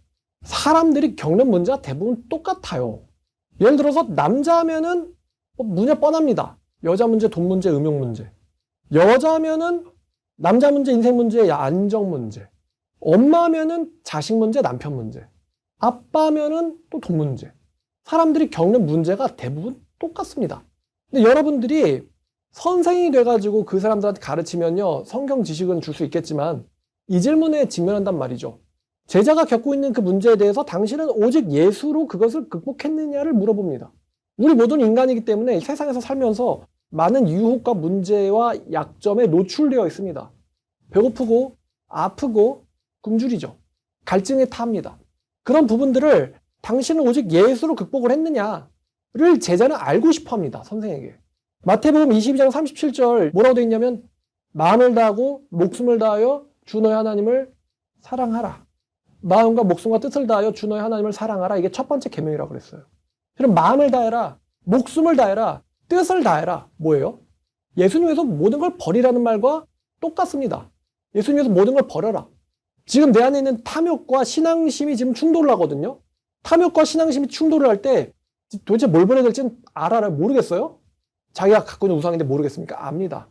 사람들이 겪는 문제가 대부분 똑같아요. 예를 들어서 남자면은 문제 뻔합니다. 여자 문제, 돈 문제, 음욕 문제. 여자면은 남자 문제, 인생 문제, 안정 문제. 엄마면은 자식 문제, 남편 문제. 아빠면은 또 돈 문제. 사람들이 겪는 문제가 대부분 똑같습니다. 근데 여러분들이 선생이 돼가지고 그 사람들한테 가르치면요, 성경 지식은 줄 수 있겠지만 이 질문에 직면한단 말이죠. 제자가 겪고 있는 그 문제에 대해서 당신은 오직 예수로 그것을 극복했느냐를 물어봅니다. 우리 모두는 인간이기 때문에 세상에서 살면서 많은 유혹과 문제와 약점에 노출되어 있습니다. 배고프고 아프고 굶주리죠. 갈증에 탑니다. 그런 부분들을 당신은 오직 예수로 극복을 했느냐를 제자는 알고 싶어 합니다. 선생에게. 마태복음 22장 37절 뭐라고 되어 있냐면, 마음을 다하고 목숨을 다하여 주 너의 하나님을 사랑하라. 마음과 목숨과 뜻을 다하여 주 너의 하나님을 사랑하라. 이게 첫 번째 계명이라고 그랬어요. 그럼 마음을 다해라, 목숨을 다해라, 뜻을 다해라. 뭐예요? 예수님 위해서 모든 걸 버리라는 말과 똑같습니다. 예수님 위해서 모든 걸 버려라. 지금 내 안에 있는 탐욕과 신앙심이 지금 충돌을 하거든요. 탐욕과 신앙심이 충돌을 할 때 도대체 뭘 버려야 될지는 알아요? 모르겠어요? 자기가 갖고 있는 우상인데 모르겠습니까? 압니다.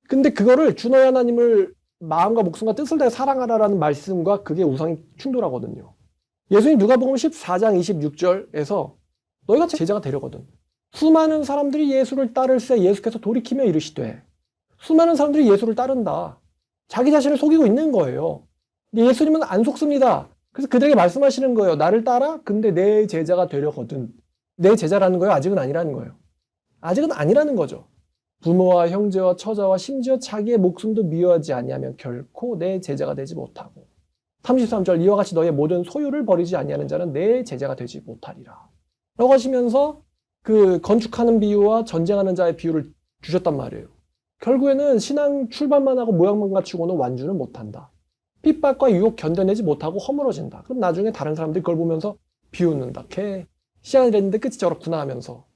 근데 그거를 주 너의 하나님을 마음과 목숨과 뜻을 다해 사랑하라라는 말씀과 그게 우상이 충돌하거든요. 예수님 누가복음 14장 26절에서 너희가 제자가 되려거든. 수많은 사람들이 예수를 따를새 예수께서 돌이키며 이르시되. 수많은 사람들이 예수를 따른다. 자기 자신을 속이고 있는 거예요. 근데 예수님은 안 속습니다. 그래서 그들에게 말씀하시는 거예요. 나를 따라 근데 내 제자가 되려거든. 내 제자라는 거예요? 아직은 아니라는 거예요. 아직은 아니라는 거죠. 부모와 형제와 처자와 심지어 자기의 목숨도 미워하지 아니하면 결코 내 제자가 되지 못하고. 33절 이와 같이 너의 모든 소유를 버리지 아니하는 자는 내 제자가 되지 못하리라. 라고 하시면서 그 건축하는 비유와 전쟁하는 자의 비유를 주셨단 말이에요. 결국에는 신앙 출발만 하고 모양만 갖추고는 완주는 못한다. 핍박과 유혹 견뎌내지 못하고 허물어진다. 그럼 나중에 다른 사람들이 그걸 보면서 비웃는다. 걔 시간이 됐는데 끝이 저렇구나 하면서.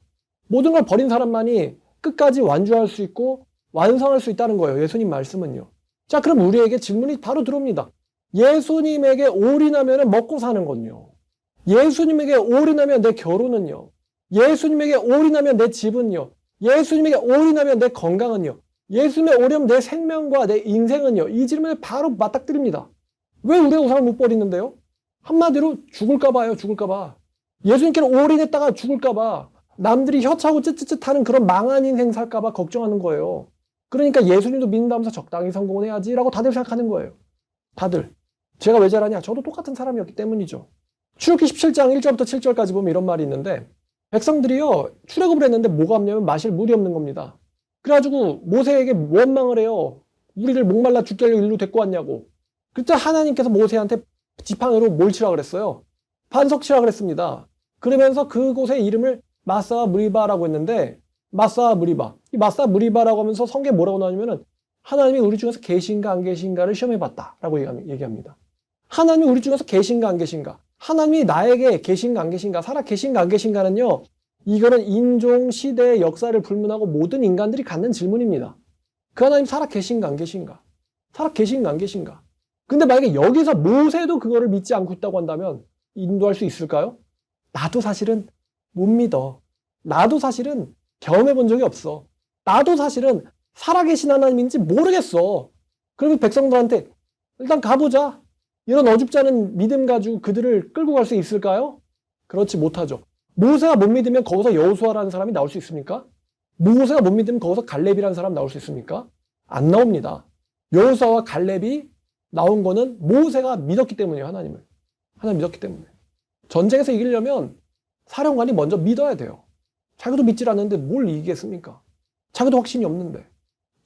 모든 걸 버린 사람만이 끝까지 완주할 수 있고 완성할 수 있다는 거예요. 예수님 말씀은요. 자, 그럼 우리에게 질문이 바로 들어옵니다. 예수님에게 올인하면 먹고 사는 건요. 예수님에게 올인하면 내 결혼은요. 예수님에게 올인하면 내 집은요. 예수님에게 올인하면 내 건강은요. 예수님에 올인하면 내 생명과 내 인생은요. 이 질문에 바로 맞닥뜨립니다. 왜 우리가 우상을 못 버리는데요? 한마디로 죽을까 봐요. 죽을까 봐. 예수님께는 올인했다가 죽을까 봐. 남들이 혀차고 쯧쯧쯧 하는 그런 망한 인생 살까 봐 걱정하는 거예요. 그러니까 예수님도 믿는다면서 적당히 성공을 해야지 라고 다들 생각하는 거예요. 다들. 제가 왜 잘하냐? 저도 똑같은 사람이었기 때문이죠. 출애굽기 17장 1절부터 7절까지 보면 이런 말이 있는데 백성들이요. 출애굽을 했는데 뭐가 없냐면 마실 물이 없는 겁니다. 그래가지고 모세에게 원망을 해요. 우리를 목말라 죽게 하려고 일로 데리고 왔냐고. 그때 하나님께서 모세한테 지팡이로 뭘 치라 그랬어요? 반석 치라 그랬습니다. 그러면서 그곳의 이름을 마사 무리바라고 했는데 마사 무리바. 이 마사 무리바라고 하면서 성경에 뭐라고 나오냐면은 하나님이 우리 중에서 계신가 안 계신가를 시험해봤다라고 얘기합니다. 하나님이 우리 중에서 계신가 안 계신가. 하나님이 나에게 계신가 안 계신가. 살아 계신가 안 계신가는요. 이거는 인종, 시대, 역사를 불문하고 모든 인간들이 갖는 질문입니다. 그 하나님 살아 계신가 안 계신가. 살아 계신가 안 계신가. 근데 만약에 여기서 모세도 그거를 믿지 않고 있다고 한다면 인도할 수 있을까요? 나도 사실은 못 믿어. 나도 사실은 경험해 본 적이 없어. 나도 사실은 살아계신 하나님인지 모르겠어. 그러면 백성들한테 일단 가보자. 이런 어줍지 않은 믿음 가지고 그들을 끌고 갈 수 있을까요? 그렇지 못하죠. 모세가 못 믿으면 거기서 여호수아라는 사람이 나올 수 있습니까? 모세가 못 믿으면 거기서 갈렙이라는 사람 나올 수 있습니까? 안 나옵니다. 여호수아와 갈렙이 나온 거는 모세가 믿었기 때문이에요. 하나님을. 하나님 믿었기 때문에. 전쟁에서 이기려면 사령관이 먼저 믿어야 돼요. 자기도 믿질 않는데 뭘 이기겠습니까? 자기도 확신이 없는데.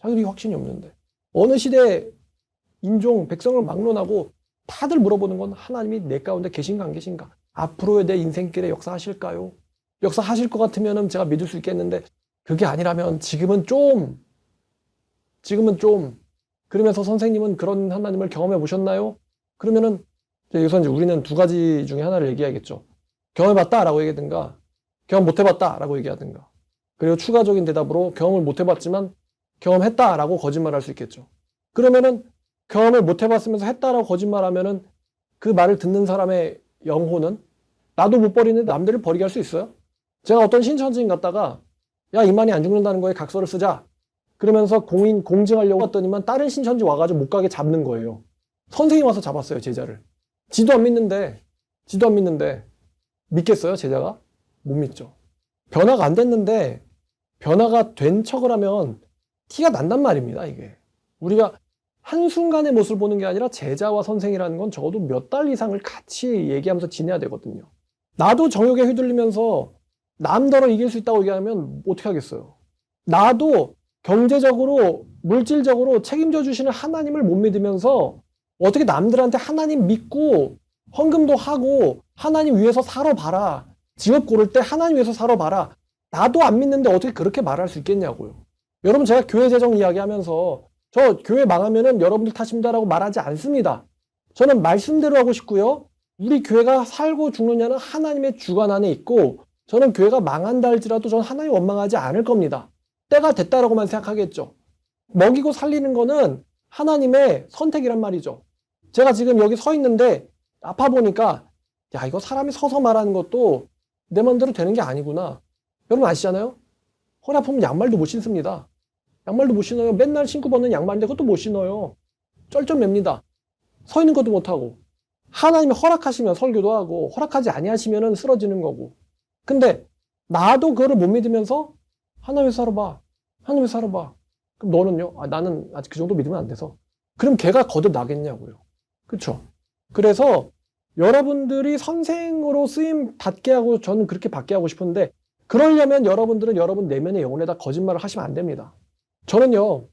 자기도 확신이 없는데. 어느 시대 인종, 백성을 막론하고 다들 물어보는 건 하나님이 내 가운데 계신가 안 계신가? 앞으로의 내 인생길에 역사하실까요? 역사하실 것 같으면 제가 믿을 수 있겠는데 그게 아니라면 지금은 좀 그러면서 선생님은 그런 하나님을 경험해 보셨나요? 그러면은 여기서 이제 우리는 두 가지 중에 하나를 얘기하겠죠. 경험해봤다라고 얘기하든가 경험 못해봤다라고 얘기하든가 그리고 추가적인 대답으로 경험을 못해봤지만 경험했다라고 거짓말할 수 있겠죠. 그러면은 경험을 못해봤으면서 했다라고 거짓말하면은 그 말을 듣는 사람의 영혼은 나도 못 버리는데 남들을 버리게 할 수 있어요? 제가 어떤 신천지인 갔다가 야 이만희 안 죽는다는 거에 각서를 쓰자 그러면서 공증하려고 했더니만 다른 신천지 와가지고 못 가게 잡는 거예요. 선생님 와서 잡았어요 제자를. 지도 안 믿는데 믿겠어요 제자가? 못 믿죠. 변화가 안 됐는데 변화가 된 척을 하면 티가 난단 말입니다. 이게 우리가 한순간의 모습을 보는 게 아니라 제자와 선생이라는 건 적어도 몇 달 이상을 같이 얘기하면서 지내야 되거든요. 나도 정욕에 휘둘리면서 남더러 이길 수 있다고 얘기하면 어떻게 하겠어요. 나도 경제적으로 물질적으로 책임져 주시는 하나님을 못 믿으면서 어떻게 남들한테 하나님 믿고 헌금도 하고 하나님 위해서 살아봐라. 직업 고를 때 하나님 위해서 살아봐라. 나도 안 믿는데 어떻게 그렇게 말할 수 있겠냐고요. 여러분 제가 교회 재정 이야기하면서 저 교회 망하면은 여러분들 탓입니다라고 말하지 않습니다. 저는 말씀대로 하고 싶고요. 우리 교회가 살고 죽느냐는 하나님의 주관 안에 있고 저는 교회가 망한다 할지라도 저는 하나님 원망하지 않을 겁니다. 때가 됐다라고만 생각하겠죠. 먹이고 살리는 거는 하나님의 선택이란 말이죠. 제가 지금 여기 서 있는데 아파 보니까 야 이거 사람이 서서 말하는 것도 내 마음대로 되는 게 아니구나. 여러분 아시잖아요? 허리 아프면 양말도 못 신습니다. 양말도 못 신어요. 맨날 신고 벗는 양말인데 그것도 못 신어요. 쩔쩔맵니다. 서 있는 것도 못하고. 하나님이 허락하시면 설교도 하고 허락하지 아니하시면 쓰러지는 거고. 근데 나도 그거를 못 믿으면서 하나님을 살아봐. 하나님을 살아봐. 그럼 너는요? 나는 아직 그 정도 믿으면 안 돼서. 그럼 걔가 거듭나겠냐고요. 그렇죠? 그래서 여러분들이 선생으로 쓰임 받게 하고 저는 그렇게 받게 하고 싶은데 그러려면 여러분들은 여러분 내면의 영혼에다 거짓말을 하시면 안 됩니다. 저는요.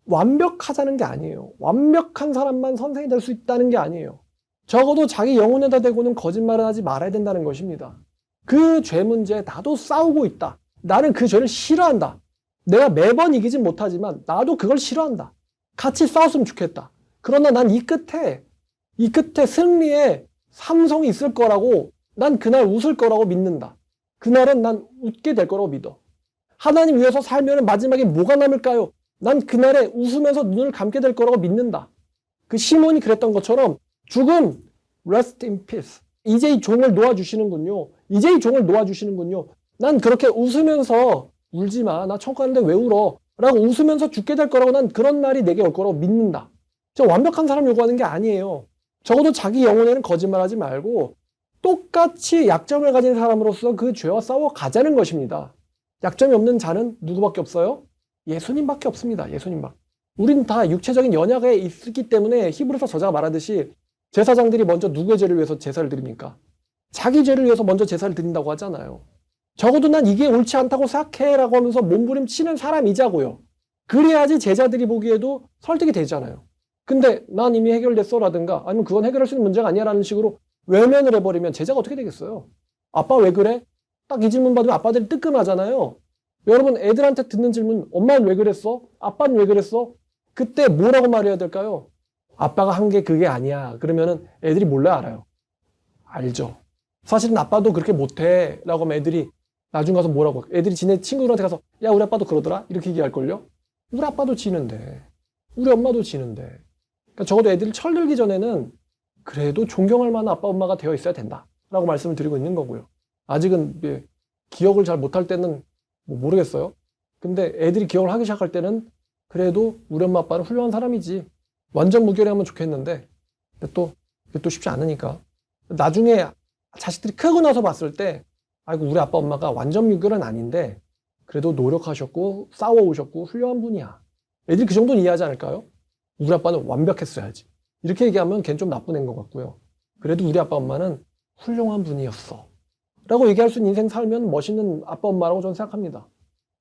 완벽하자는 게 아니에요. 완벽한 사람만 선생이 될 수 있다는 게 아니에요. 적어도 자기 영혼에다 대고는 거짓말을 하지 말아야 된다는 것입니다. 그 죄 문제에 나도 싸우고 있다. 나는 그 죄를 싫어한다. 내가 매번 이기진 못하지만 나도 그걸 싫어한다. 같이 싸웠으면 좋겠다. 그러나 난 이 끝에 승리에 삼성이 있을 거라고 난 그날 웃을 거라고 믿는다. 그날은 난 웃게 될 거라고 믿어. 하나님 위해서 살면 마지막에 뭐가 남을까요? 난 그날에 웃으면서 눈을 감게 될 거라고 믿는다. 그 시몬이 그랬던 것처럼 죽음, rest in peace. 이제 이 종을 놓아주시는군요. 이제 이 종을 놓아주시는군요. 난 그렇게 웃으면서 울지 마. 나 천국 가는데 왜 울어? 라고 웃으면서 죽게 될 거라고 난 그런 날이 내게 올 거라고 믿는다. 저 완벽한 사람 요구하는 게 아니에요. 적어도 자기 영혼에는 거짓말하지 말고 똑같이 약점을 가진 사람으로서 그 죄와 싸워 가자는 것입니다. 약점이 없는 자는 누구밖에 없어요? 예수님밖에 없습니다. 예수님밖에. 우린 다 육체적인 연약에 있기 때문에 히브리서 저자가 말하듯이 제사장들이 먼저 누구의 죄를 위해서 제사를 드립니까? 자기 죄를 위해서 먼저 제사를 드린다고 하잖아요. 적어도 난 이게 옳지 않다고 생각해라고 하면서 몸부림치는 사람이자고요. 그래야지 제자들이 보기에도 설득이 되잖아요. 근데 난 이미 해결됐어라든가 아니면 그건 해결할 수 있는 문제가 아니야 라는 식으로 외면을 해버리면 제자가 어떻게 되겠어요? 아빠 왜 그래? 딱 이 질문 받으면 아빠들이 뜨끔하잖아요. 여러분 애들한테 듣는 질문 엄마는 왜 그랬어? 아빠는 왜 그랬어? 그때 뭐라고 말해야 될까요? 아빠가 한 게 그게 아니야. 그러면은 애들이 몰라요, 알아요? 알죠. 사실은 아빠도 그렇게 못해 라고 하면 애들이 나중 가서 뭐라고 애들이 지네 친구들한테 가서 야 우리 아빠도 그러더라? 이렇게 얘기할걸요? 우리 아빠도 지는데 우리 엄마도 지는데 그러니까 적어도 애들이 철들기 전에는 그래도 존경할 만한 아빠 엄마가 되어 있어야 된다 라고 말씀을 드리고 있는 거고요. 아직은 기억을 잘 못할 때는 모르겠어요. 근데 애들이 기억을 하기 시작할 때는 그래도 우리 엄마 아빠는 훌륭한 사람이지 완전 무결하면 좋겠는데 근데 또 그게 또 쉽지 않으니까 나중에 자식들이 크고 나서 봤을 때 아이고 우리 아빠 엄마가 완전 무결은 아닌데 그래도 노력하셨고 싸워오셨고 훌륭한 분이야. 애들이 그 정도는 이해하지 않을까요? 우리 아빠는 완벽했어야지. 이렇게 얘기하면 걔는 좀 나쁜 애인 것 같고요. 그래도 우리 아빠 엄마는 훌륭한 분이었어. 라고 얘기할 수 있는 인생 살면 멋있는 아빠 엄마라고 저는 생각합니다.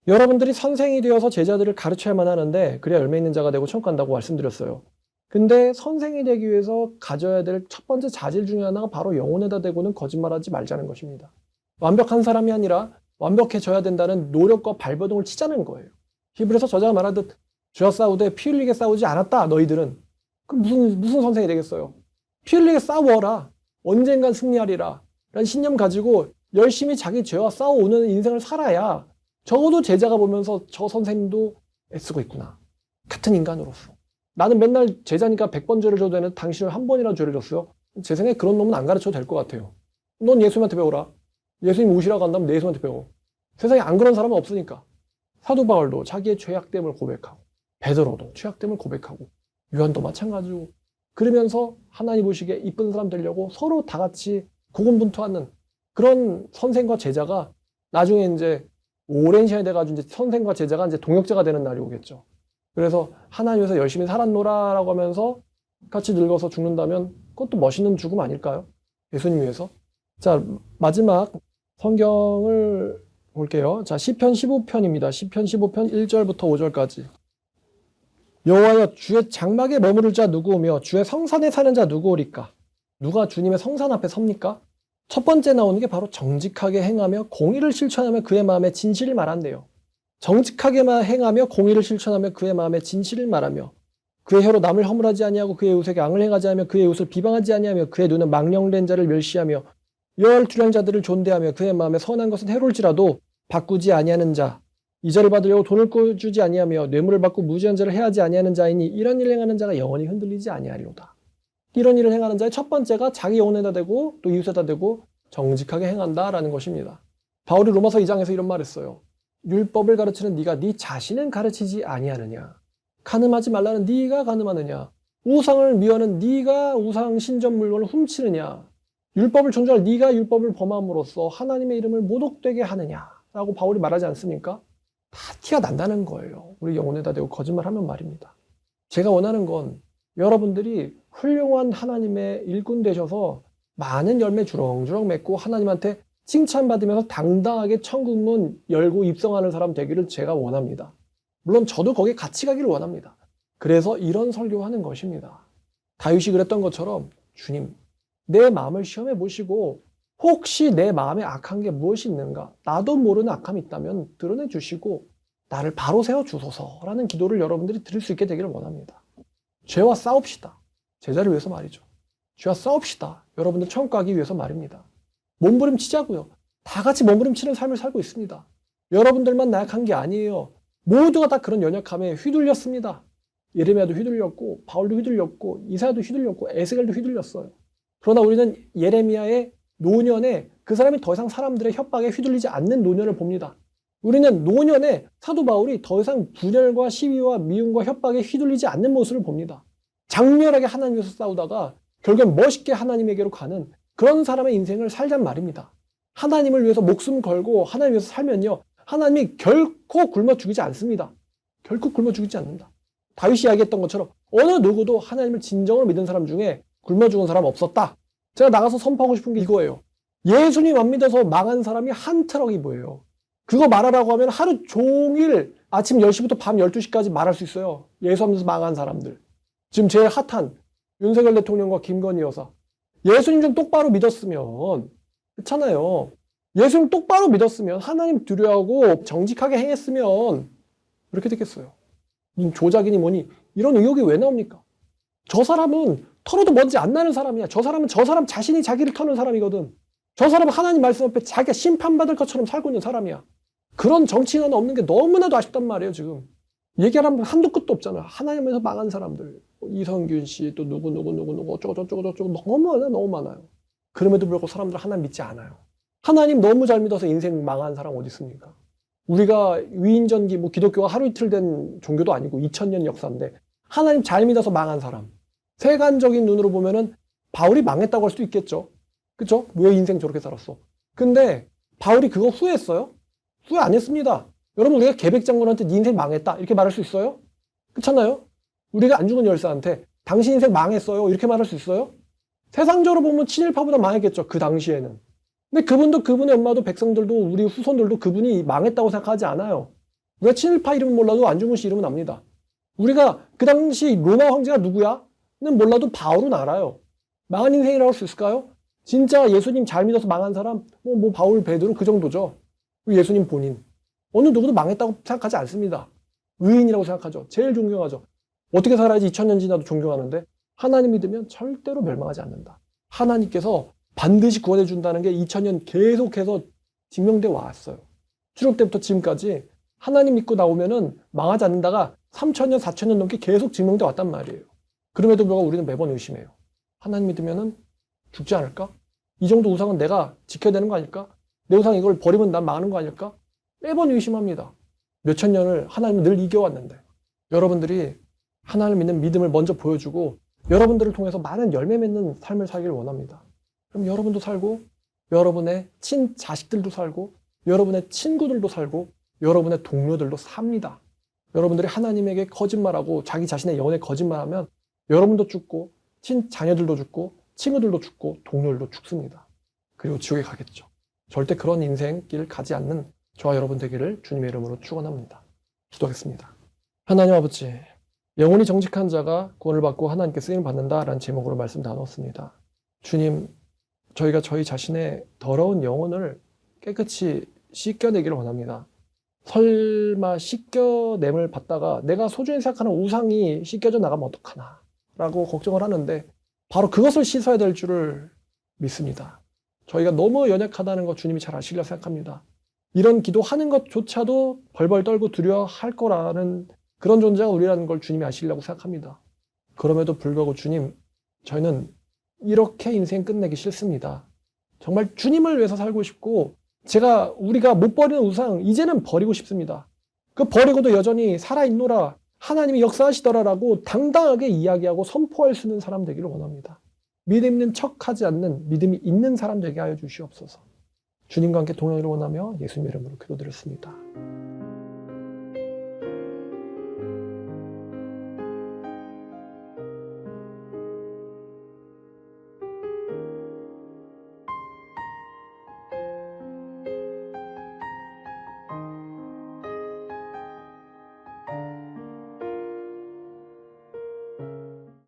여러분들이 선생이 되어서 제자들을 가르쳐야만 하는데 그래야 열매 있는 자가 되고 천국 간다고 말씀드렸어요. 근데 선생이 되기 위해서 가져야 될 첫 번째 자질 중에 하나가 바로 영혼에다 대고는 거짓말하지 말자는 것입니다. 완벽한 사람이 아니라 완벽해져야 된다는 노력과 발버둥을 치자는 거예요. 히브리서 저자가 말하듯 죄와 싸우되 피 흘리게 싸우지 않았다 너희들은. 그럼 무슨 선생이 되겠어요? 피 흘리게 싸워라. 언젠간 승리하리라. 라는 신념 가지고 열심히 자기 죄와 싸워오는 인생을 살아야 적어도 제자가 보면서 저 선생님도 애쓰고 있구나. 같은 인간으로서. 나는 맨날 제자니까 100번 죄를 져도 되는 당신을 한 번이라도 죄를 졌어요. 제 생각에 그런 놈은 안 가르쳐도 될 것 같아요. 넌 예수님한테 배워라. 예수님 오시라고 한다면 내 예수님한테 배워. 세상에 안 그런 사람은 없으니까. 사도 바울도 자기의 죄악됨을 고백하고 베드로도 죄악됨을 고백하고 요한도 마찬가지고 그러면서 하나님 보시기에 이쁜 사람 되려고 서로 다 같이 고군분투하는 그런 선생과 제자가 나중에 이제 오랜 시간이 돼가지고 이제 선생과 제자가 이제 동역자가 되는 날이 오겠죠. 그래서 하나님에서 열심히 살았노라라고 하면서 같이 늙어서 죽는다면 그것도 멋있는 죽음 아닐까요? 예수님 위해서. 자, 마지막 성경을 볼게요. 자, 시편 15편입니다. 시편 15편 1절부터 5절까지. 여호와여 주의 장막에 머무를 자 누구오며 주의 성산에 사는 자 누구오리까? 누가 주님의 성산 앞에 섭니까? 첫 번째 나오는 게 바로 정직하게 행하며 공의를 실천하며 그의 마음에 진실을 말한대요. 정직하게만 행하며 공의를 실천하며 그의 마음에 진실을 말하며 그의 혀로 남을 허물하지 아니하고 그의 이웃에게 앙을 행하지 않으며 그의 이웃을 비방하지 아니하며 그의 눈은 망령된 자를 멸시하며 열 주량자들을 존대하며 그의 마음에 선한 것은 해롤지라도 바꾸지 아니하는 자, 이자를 받으려고 돈을 꿔주지 아니하며 뇌물을 받고 무지한 자를 해하지 아니하는 자이니 이런 일을 행하는 자가 영원히 흔들리지 아니하리로다. 이런 일을 행하는 자의 첫 번째가 자기 영혼에다 대고 또 이웃에다 대고 정직하게 행한다라는 것입니다. 바울이 로마서 2장에서 이런 말을 했어요. 율법을 가르치는 네가 네 자신은 가르치지 아니하느냐. 간음하지 말라는 네가 간음하느냐. 우상을 미워하는 네가 우상 신전 물건을 훔치느냐. 율법을 존중할 네가 율법을 범함으로써 하나님의 이름을 모독되게 하느냐라고 바울이 말하지 않습니까? 다 티가 난다는 거예요. 우리 영혼에다 대고 거짓말하면 말입니다. 제가 원하는 건 여러분들이 훌륭한 하나님의 일꾼 되셔서 많은 열매 주렁주렁 맺고 하나님한테 칭찬받으면서 당당하게 천국문 열고 입성하는 사람 되기를 제가 원합니다. 물론 저도 거기에 같이 가기를 원합니다. 그래서 이런 설교하는 것입니다. 다윗이 그랬던 것처럼 주님, 내 마음을 시험해 보시고 혹시 내 마음에 악한 게 무엇이 있는가? 나도 모르는 악함이 있다면 드러내 주시고 나를 바로 세워 주소서라는 기도를 여러분들이 드릴 수 있게 되기를 원합니다. 죄와 싸웁시다. 제자를 위해서 말이죠. 죄와 싸웁시다. 여러분들 천국 가기 위해서 말입니다. 몸부림치자고요. 다 같이 몸부림치는 삶을 살고 있습니다. 여러분들만 나약한 게 아니에요. 모두가 다 그런 연약함에 휘둘렸습니다. 예레미야도 휘둘렸고 바울도 휘둘렸고 이사야도 휘둘렸고 에스겔도 휘둘렸어요. 그러나 우리는 예레미야의 노년에 그 사람이 더 이상 사람들의 협박에 휘둘리지 않는 노년을 봅니다. 우리는 노년에 사도 바울이 더 이상 분열과 시위와 미움과 협박에 휘둘리지 않는 모습을 봅니다. 장렬하게 하나님 위해서 싸우다가 결국엔 멋있게 하나님에게로 가는 그런 사람의 인생을 살잔 말입니다. 하나님을 위해서 목숨 걸고 하나님 위해서 살면요. 하나님이 결코 굶어 죽이지 않습니다. 결코 굶어 죽이지 않는다. 다윗이 이야기했던 것처럼 어느 누구도 하나님을 진정으로 믿은 사람 중에 굶어 죽은 사람 없었다. 제가 나가서 선포하고 싶은 게 이거예요. 예수님 안 믿어서 망한 사람이 한 트럭이 뭐예요. 그거 말하라고 하면 하루 종일 아침 10시부터 밤 12시까지 말할 수 있어요. 예수 안 믿어서 망한 사람들. 지금 제일 핫한 윤석열 대통령과 김건희 여사. 예수님 좀 똑바로 믿었으면, 그렇잖아요. 예수님 똑바로 믿었으면, 하나님 두려워하고 정직하게 행했으면 이렇게 됐겠어요. 조작이니 뭐니 이런 의혹이 왜 나옵니까? 저 사람은 털어도 먼지 안 나는 사람이야. 저 사람은 저 사람 자신이 자기를 터는 사람이거든. 저 사람은 하나님 말씀 앞에 자기가 심판받을 것처럼 살고 있는 사람이야. 그런 정치인 하나 없는 게 너무나도 아쉽단 말이에요, 지금. 얘기하면 한도 끝도 없잖아. 하나님에서 망한 사람들. 이성균 씨, 또 누구, 어쩌고 너무 많아요. 그럼에도 불구하고 사람들 하나님 믿지 않아요. 하나님 너무 잘 믿어서 인생 망한 사람 어디 있습니까? 우리가 위인전기, 기독교가 하루 이틀 된 종교도 아니고 2000년 역사인데 하나님 잘 믿어서 망한 사람. 세간적인 눈으로 보면은 바울이 망했다고 할 수도 있겠죠. 그쵸? 왜 인생 저렇게 살았어? 근데 바울이 그거 후회했어요? 후회 안 했습니다. 여러분 우리가 계백장군한테 네 인생 망했다 이렇게 말할 수 있어요? 그렇잖아요? 우리가 안 죽은 열사한테 당신 인생 망했어요 이렇게 말할 수 있어요? 세상적으로 보면 친일파보다 망했겠죠. 그 당시에는. 근데 그분도 그분의 엄마도 백성들도 우리 후손들도 그분이 망했다고 생각하지 않아요. 우리가 친일파 이름은 몰라도 안중근 씨 이름은 압니다. 우리가 그 당시 로마 황제가 누구야? 는 몰라도 바울은 알아요. 망한 인생이라고 할 수 있을까요? 진짜 예수님 잘 믿어서 망한 사람 바울 베드로 그 정도죠. 예수님 본인. 어느 누구도 망했다고 생각하지 않습니다. 의인이라고 생각하죠. 제일 존경하죠. 어떻게 살아야지 2000년 지나도 존경하는데 하나님 믿으면 절대로 멸망하지 않는다. 하나님께서 반드시 구원해 준다는 게 2000년 계속해서 증명돼 왔어요. 출애굽 때부터 지금까지 하나님 믿고 나오면은 망하지 않는다가 3000년, 4000년 넘게 계속 증명돼 왔단 말이에요. 그럼에도 불구하고 우리는 매번 의심해요. 하나님 믿으면은 죽지 않을까? 이 정도 우상은 내가 지켜야 되는 거 아닐까? 내 우상 이걸 버리면 난 망하는 거 아닐까? 매번 의심합니다. 몇천 년을 하나님은 늘 이겨왔는데 여러분들이 하나님을 믿는 믿음을 먼저 보여주고 여러분들을 통해서 많은 열매 맺는 삶을 살기를 원합니다. 그럼 여러분도 살고 여러분의 친자식들도 살고 여러분의 친구들도 살고 여러분의 동료들도 삽니다. 여러분들이 하나님에게 거짓말하고 자기 자신의 영혼에 거짓말하면 여러분도 죽고 친자녀들도 죽고 친구들도 죽고 동료들도 죽습니다. 그리고 지옥에 가겠죠. 절대 그런 인생길 가지 않는 저와 여러분 되기를 주님의 이름으로 축원합니다. 기도하겠습니다. 하나님 아버지, 영혼이 정직한 자가 구원을 받고 하나님께 쓰임을 받는다라는 제목으로 말씀 나눴습니다. 주님, 저희가 저희 자신의 더러운 영혼을 깨끗이 씻겨내기를 원합니다. 설마 씻겨냄을 받다가 내가 소중히 생각하는 우상이 씻겨져 나가면 어떡하나 라고 걱정을 하는데 바로 그것을 씻어야 될 줄을 믿습니다. 저희가 너무 연약하다는 거 주님이 잘 아시리라 생각합니다. 이런 기도하는 것조차도 벌벌 떨고 두려워할 거라는 그런 존재가 우리라는 걸 주님이 아시리라고 생각합니다. 그럼에도 불구하고 주님, 저희는 이렇게 인생 끝내기 싫습니다. 정말 주님을 위해서 살고 싶고 우리가 못 버리는 우상 이제는 버리고 싶습니다. 그 버리고도 여전히 살아있노라, 하나님이 역사하시더라라고 당당하게 이야기하고 선포할 수 있는 사람 되기를 원합니다. 믿음 있는 척하지 않는 믿음이 있는 사람 되게 하여 주시옵소서. 주님과 함께 동행을 원하며 예수님 이름으로 기도드렸습니다.